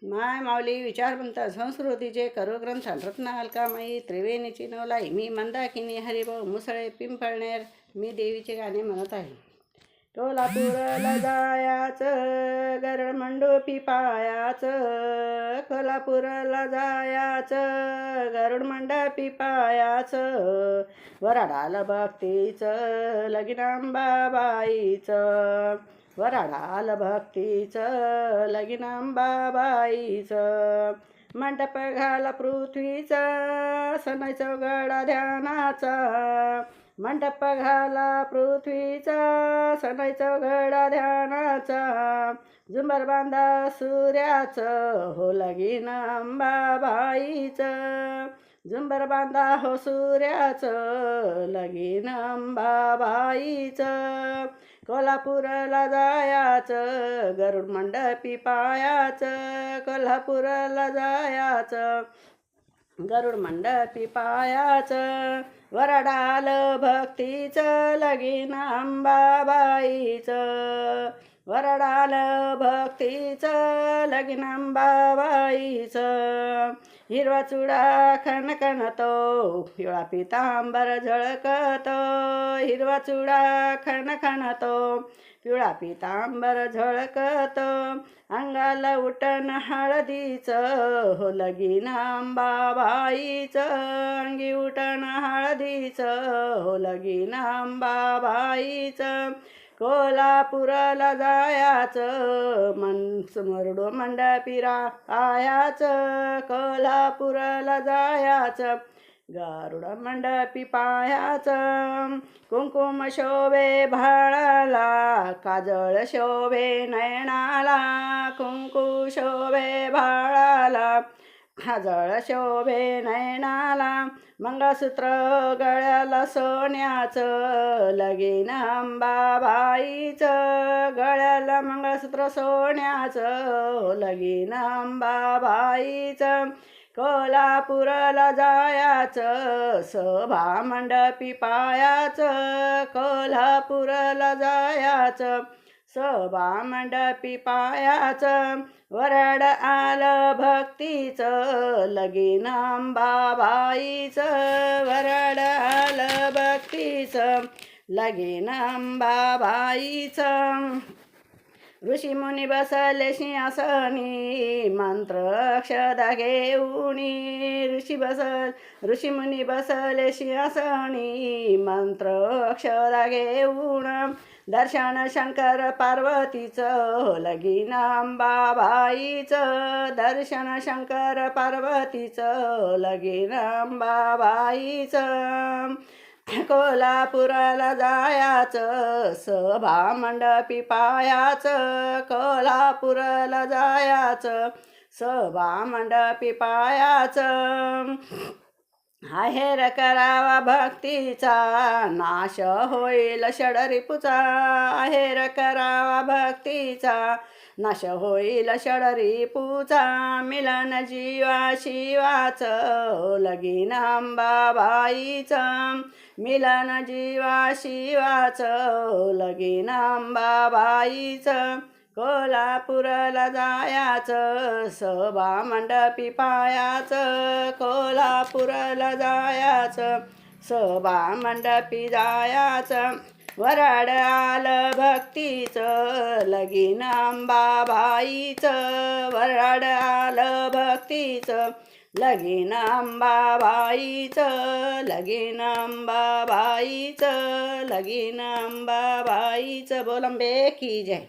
माय माऊली विचारवंत संस्कृतीचे करुग्रंथ रत्न अलकामाई त्रिवेणीची नवलाई मी मंदाकिनी हरिभाऊ मुसळे पिंपळनेर मी देवीचे गाणे म्हणत आहे. कोल्हापूरला जायाचं गरड मंडोपी पायाचं, कोल्हापूरला जायाचं गरुड मंडपी पायाचं, वराडाला भक्तीचं लगीन अंबाबाईचं, वराडाल भक्तीचं लगीन अंबाबाईचं, मंडप घाला पृथ्वीचं सनई चौघडा ध्यानाचा, मंडप घाला पृथ्वीचा सनई चौघडा ध्यानाचा, झुंबर बांधा सूर्याचं हो लगीन अंबाबाईचं, झुंबर बांधा हो सूर्याचं लगीन अंबाबाईचं, कोल्हापूरला जायाचं गरुड मंडपी पायाचं, कोल्हापूरला जायाचं गरुड मंडपी पायाचं, वराडाल भक्तीचं लगीन अंबाबाईचं, वराडाल भक्तीचं लगीन अंबाबाईचं, हिरवा चुडा खणखणतो पिवळा पितांबर झळकतो, हिरवा चुडा खणखणतो पिवळा पितांबर झळकतो, अंगाला उठण हळदीचं हो लगीन अंबाबाईचं, अंगी उठण हळदीचं हो लगीन अंबाबाईचं, कोल्हापूरला जायाचं मरडो मंडपी पायाचं, कोल्हापूरला जायाचं गरुड मंडपी पायाचं, कुंकुम शोभे भाळाला काजळ शोभे नयनाला, कुंकू शोभे भाळाला काजळ शोभे नयनाला, मंगळसूत्र गळ्याला सोन्याचं लगीन अंबाबाईचं, गळ्याला मंगळसूत्र सोन्याचं लगीन अंबाबाईचं, कोल्हापूरला जायाचं सभा मंडपी पायाचं, कोल्हापूरला जायाचं सभा मंडपी पायाचं, वरड आलं भक्तीचं लगीन अंबाबाईचं, वरड आलं भक्तीचं लगीन अंबाबाईचं, ऋषीमुनी बसले सिंहासनी मंत्र अक्षदा घेऊनी, ऋषीमुनी बसले सिंहासनी मंत्र अक्षदा घेऊन, दर्शन शंकर पार्वतीचं लगीन अंबाबाईचं, दर्शन शंकर पार्वतीचं लगीन अंबाबाईचं, कोल्हापूरला जायाचं सभा मंडपी पायाचं, कोल्हापूरला जायाचं सभा मंडपी पायाचं, आहेर करावा भक्तीचा नाश होईल षडरिपूचा, आहेर करावा भक्तीचा नाश होईल षडरिपूचा, मिलन जीवा शिवाचं लगीन अंबाबाईचं, मिलन जीवा शिवाचं लगीन अंबाबाईचं, कोल्हापूरला जायाचं सभा मंडपी पायाचं, कोल्हापूरला जायाचं सभा मंडपी जायाचं, वराड आलं भक्तीचं लगीन अंबाबाईचं, वराड आलं भक्तीचं लगीन अंबाबाईचं, लगीन अंबाबाईचं लगीन अंबाबाईचं, बोल अंबे की जय.